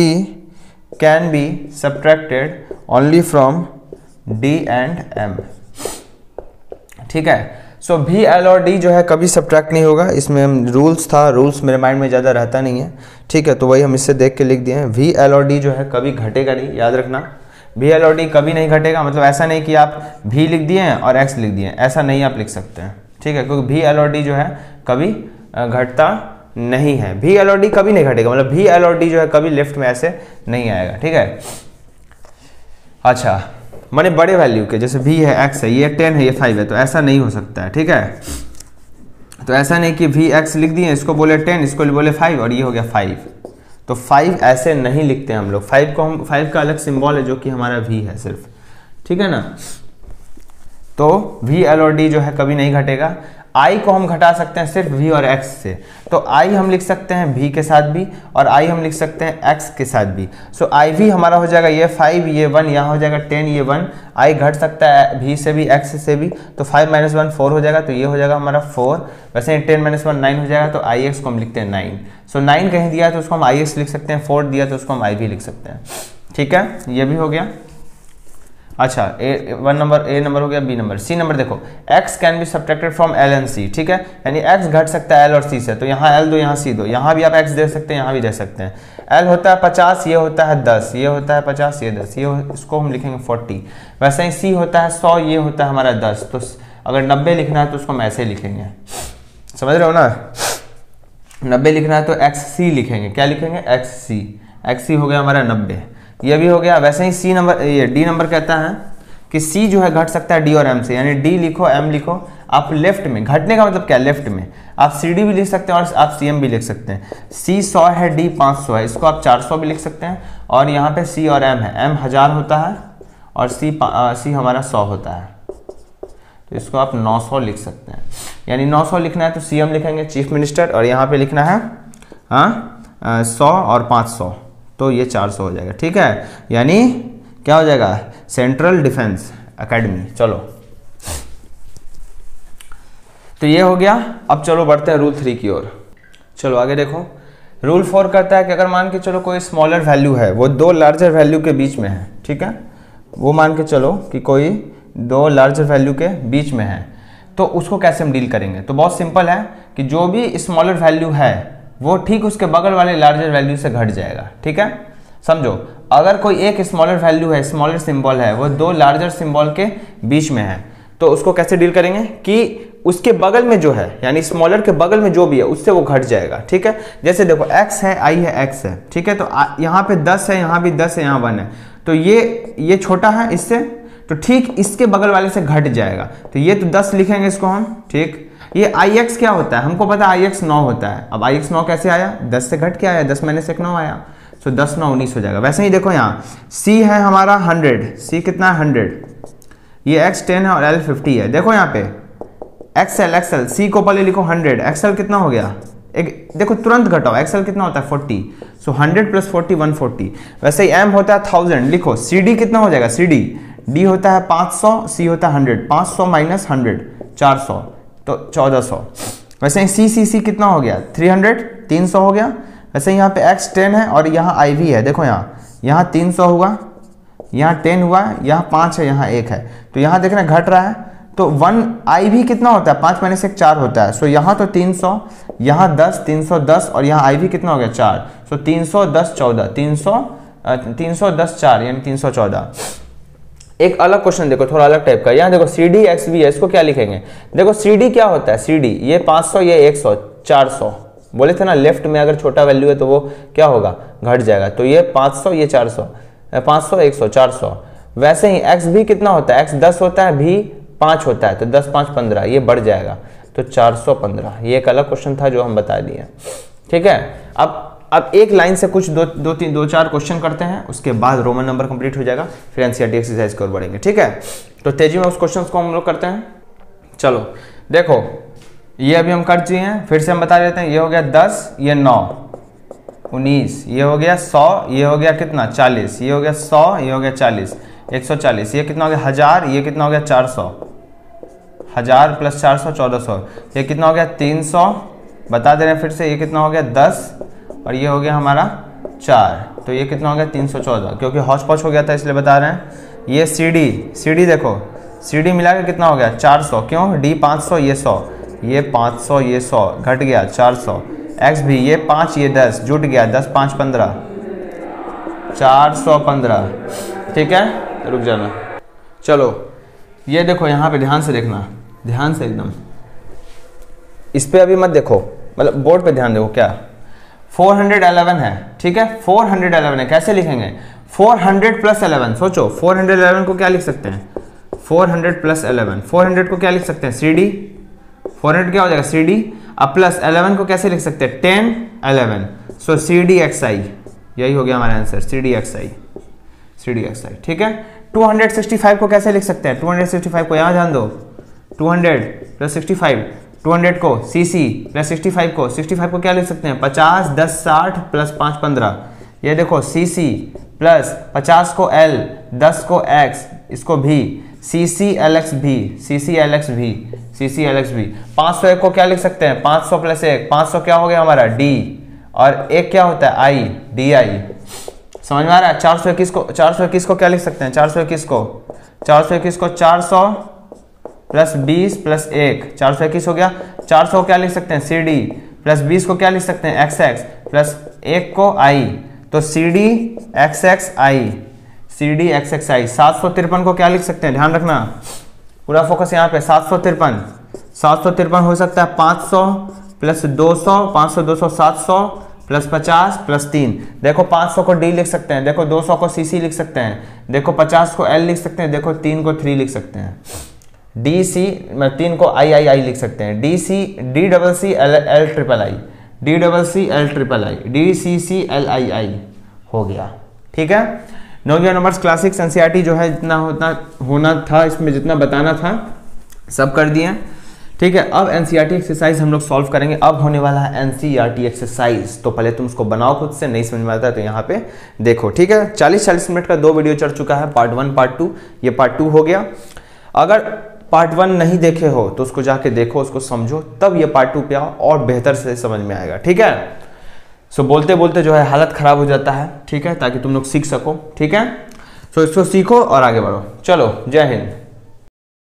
can be subtracted only from D and M। ठीक है, सो V L और D जो है कभी सब्ट्रैक्ट नहीं होगा। इसमें हम रूल्स मेरे माइंड में ज़्यादा रहता नहीं है। ठीक है, तो वही हम इससे देख के लिख दिए हैं। V L और D जो है कभी घटेगा नहीं, याद रखना। V L और D कभी नहीं घटेगा, मतलब ऐसा नहीं कि आप V लिख दिए और X लिख दिए, ऐसा नहीं आप लिख सकते हैं। ठीक है, क्योंकि V L और D जो है कभी घटता नहीं है, V L और D कभी नहीं घटेगा, मतलब V L और D जो है कभी लेफ्ट में ऐसे नहीं आएगा। ठीक है, अच्छा माने बड़े वैल्यू के, जैसे V है, X है, ये 10 है, ये 5 है, तो ऐसा नहीं हो सकता है। ठीक है, तो ऐसा नहीं कि V X लिख दिए, इसको बोले 10, इसको बोले 5 और ये हो गया 5, तो 5 ऐसे नहीं लिखते हैं हम लोग। 5 का अलग सिंबल है जो कि हमारा V है सिर्फ। ठीक है ना, तो V L और D जो है कभी नहीं घटेगा। I को हम घटा सकते हैं सिर्फ V और X से, तो I हम लिख सकते हैं V के साथ भी और I हम लिख सकते हैं X के साथ भी। सो IV हमारा हो जाएगा ये 5, ये 1, यहाँ हो जाएगा 10, ये 1। I घट सकता है V से भी, X से भी, तो 5 - 1 4 हो जाएगा, तो ये हो जाएगा हमारा 4। वैसे ही 10 - 1 9 हो जाएगा, तो IX को हम लिखते हैं 9। सो 9 कहीं दिया तो उसको हम IX लिख सकते हैं, 4 दिया तो उसको हम IV लिख सकते हैं। ठीक है, ये भी हो गया। अच्छा, A नंबर हो गया। B नंबर, C नंबर देखो, X can be subtracted from L and C। ठीक है, यानी X घट सकता है L और C से, तो यहाँ L दो, यहाँ C दो, यहाँ भी आप X दे सकते हैं, यहाँ भी दे सकते हैं। L होता है 50, ये होता है 10, ये होता है 50, ये 10, इसको हम लिखेंगे 40। वैसे ही C होता है 100, ये होता है हमारा 10, तो अगर 90 लिखना है तो उसको हम ऐसे ही लिखेंगे, समझ रहे हो ना। 90 लिखना है तो XC लिखेंगे, क्या लिखेंगे XC हो गया हमारा 90, ये भी हो गया। वैसे ही C नंबर, ये D नंबर कहता है कि C जो है घट सकता है D और M से, यानी D लिखो, M लिखो। आप लेफ्ट में, घटने का मतलब क्या, लेफ्ट में आप CD भी लिख सकते हैं और आप CM भी लिख सकते हैं। C 100 है, D 500 है, इसको आप 400 भी लिख सकते हैं। और यहाँ पे C और M है, M 1000 होता है और C हमारा 100 होता है, तो इसको आप 900 लिख सकते हैं। यानी 900 लिखना है तो CM लिखेंगे, चीफ मिनिस्टर, और यहाँ पे लिखना है 100 और 500, तो ये 400 हो जाएगा। ठीक है, यानी क्या हो जाएगा, सेंट्रल डिफेंस एकेडमी। चलो तो ये हो गया। अब चलो बढ़ते हैं रूल 3 की ओर। चलो आगे देखो, रूल 4 कहता है कि अगर मान के चलो कोई स्मॉलर वैल्यू है वो दो लार्जर वैल्यू के बीच में है, ठीक है, वो मान के चलो कि कोई दो लार्जर वैल्यू के बीच में है, तो उसको कैसे हम डील करेंगे। तो बहुत सिंपल है कि जो भी स्मॉलर वैल्यू है वो ठीक उसके बगल वाले लार्जर वैल्यू से घट जाएगा, ठीक है। समझो, अगर कोई एक स्मॉलर वैल्यू है, स्मॉलर सिंबल है, वो दो लार्जर सिंबल के बीच में है, तो उसको कैसे डील करेंगे कि उसके बगल में जो है, यानी स्मॉलर के बगल में जो भी है उससे वो घट जाएगा, ठीक है। जैसे देखो x है, i है, x है, ठीक है, तो यहाँ पे 10 है, यहाँ भी 10 है, यहाँ 1 है, तो ये छोटा है इससे, तो ठीक इसके बगल वाले से घट जाएगा। तो ये तो 10 लिखेंगे इसको हम, ठीक। ये ix क्या होता है, हमको पता है ix 9 होता है। अब ix 9 कैसे आया, 10 से घट के आया, 10 में से 9 आया, तो 10 9 19 हो जाएगा। वैसे ही देखो यहाँ c है हमारा 100, c कितना है 100, ये x 10 है और l 50 है। देखो यहाँ पे xl c को पहले लिखो 100, xl कितना हो गया, एक देखो तुरंत घटाओ, xl कितना होता है 40, सो 100 प्लस 40 140। वैसे ही m होता है 1000, लिखो cd कितना हो जाएगा, cd d होता है 500, c होता है 100, 500 माइनस 100 400, तो 1400। वैसे ही c कितना हो गया 300, 300 हो गया। वैसे यहाँ पे x 10 है और यहाँ iv है, देखो यहाँ 300 हुआ, यहाँ 10 हुआ, यहाँ 5 है, यहाँ 1 है, तो यहाँ देखना घट रहा है। तो 1 iv कितना होता है, 5 माइनस 1 4 होता है, सो यहाँ तो 300, यहाँ 10 310 और यहाँ iv कितना हो गया 4, सो 310 14 310 4 यानी 314। एक अलग क्वेश्चन देखो, थोड़ा अलग टाइप का, यहाँ देखो सी डी एक्स वी है, इसको क्या लिखेंगे। देखो सी डी क्या होता है, सी डी ये 500 ये 100 400, बोले थे ना लेफ्ट में अगर छोटा वैल्यू है तो वो क्या होगा, घट जाएगा। तो ये 500 ये 400, 500 100 400। वैसे ही एक्स भी कितना होता है, एक्स 10 होता है, भी 5 होता है, तो 10 5 15, ये बढ़ जाएगा, तो 415। ये एक अलग क्वेश्चन था जो हम बता दिए, ठीक है। अब एक लाइन से कुछ दो चार क्वेश्चन करते हैं, उसके बाद रोमन नंबर कंप्लीट हो जाएगा, फिर एनसीईआरटी एक्सरसाइज की ओर बढ़ेंगे, ठीक है। तो तेजी में उस क्वेश्चन को हम लोग करते हैं। चलो देखो, ये अभी हम कर चुके हैं, फिर से हम बता देते हैं। ये हो गया 10, ये 9 19, ये हो गया 100, ये हो गया कितना 40, ये हो गया 100, ये हो गया 40 140, ये कितना हो गया 1000, ये कितना हो गया 400, 1000 प्लस 400 1400, ये कितना हो गया 300, बता दे रहे हैं फिर से, ये कितना हो गया 10 और ये हो गया हमारा 4, तो ये कितना हो गया 314, क्योंकि हौच पौच हो गया था इसलिए बता रहे हैं। ये सी डी देखो, सी डी मिला के कितना हो गया 400, क्यों डी 500 ये 100, ये 500 ये 100 घट गया 400, एक्स भी ये 5 ये 10 जुट गया 10 5 15 415, ठीक है। रुक जाना, चलो ये देखो यहाँ पे ध्यान से देखना, ध्यान से एकदम, इस पे अभी मत देखो, मतलब बोर्ड पे ध्यान देखो। क्या 411 है, ठीक है, 411 है, कैसे लिखेंगे 400 प्लस 11, सोचो 411 को क्या लिख सकते हैं, 400 प्लस 11, 400 को क्या लिख सकते हैं सी डी, 400 क्या हो जाएगा सी डी, अब प्लस 11 को कैसे लिख सकते हैं 10 11, सो सी डी एक्स आई, यही हो गया हमारा आंसर, सी डी एक्स आई, सी डी एक्स आई, ठीक है। 265 को कैसे लिख सकते हैं, 265 को यहाँ ध्यान दो, 200 प्लस 65, 200 को सी सी प्लस 65 को, 65 को क्या लिख सकते हैं 50 10 60 प्लस 5 15, ये देखो सी सी प्लस 50 को एल, 10 को एक्स, इसको भी सी सी एल एक्स भी, सी सी एल एक्स भी, सी सी एल एक्स भी। 501 को क्या लिख सकते हैं 500 प्लस 1, 500 क्या हो गया हमारा डी, और एक क्या होता है आई, डी आई, समझ में आ रहा है। 421 को क्या लिख सकते हैं 421 को 400 प्लस 20 प्लस 1, 421 हो गया। 400 क्या लिख सकते हैं सी डी, प्लस 20 को क्या लिख सकते हैं एक्स एक्स, प्लस 1 को आई, तो सी डी एक्स एक्स आई, सी डी एक्स एक्स आई। 753 को क्या लिख सकते हैं, ध्यान रखना, पूरा फोकस यहाँ पे, 753 हो सकता है 500 प्लस 200, 500 200 700 प्लस 50 प्लस 3, देखो 500 को डी लिख सकते हैं, देखो 200 को सी सी लिख सकते हैं, देखो 50 को एल लिख सकते हैं, देखो 3 को 3 लिख सकते हैं, डी सी 3 को आई आई आई लिख सकते हैं, D C D double C L L triple I, D double C L triple I, D C C L I I हो गया, ठीक है। नोगिया नंबर्स क्लासिक्स एनसीईआरटी जो है जितना होना था, इसमें जितना बताना था सब कर दिए, ठीक है। अब एनसीईआरटी एक्सरसाइज हम लोग सॉल्व करेंगे। अब होने वाला है एनसीईआरटी एक्सरसाइज, तो पहले तुम उसको बनाओ खुद से, नहीं समझ में आता है तो यहाँ पे देखो, ठीक है। 40 मिनट का 2 वीडियो चढ़ चुका है, पार्ट 1 पार्ट 2, ये पार्ट 2 हो गया। अगर पार्ट 1 नहीं देखे हो तो उसको जाके देखो, उसको समझो, तब ये पार्ट 2 पे आओ और बेहतर से समझ में आएगा, ठीक है। सो बोलते बोलते जो है हालत खराब हो जाता है, ठीक है, ताकि तुम लोग सीख सको, ठीक है। सो इसको सीखो और आगे बढ़ो। चलो, जय हिंद।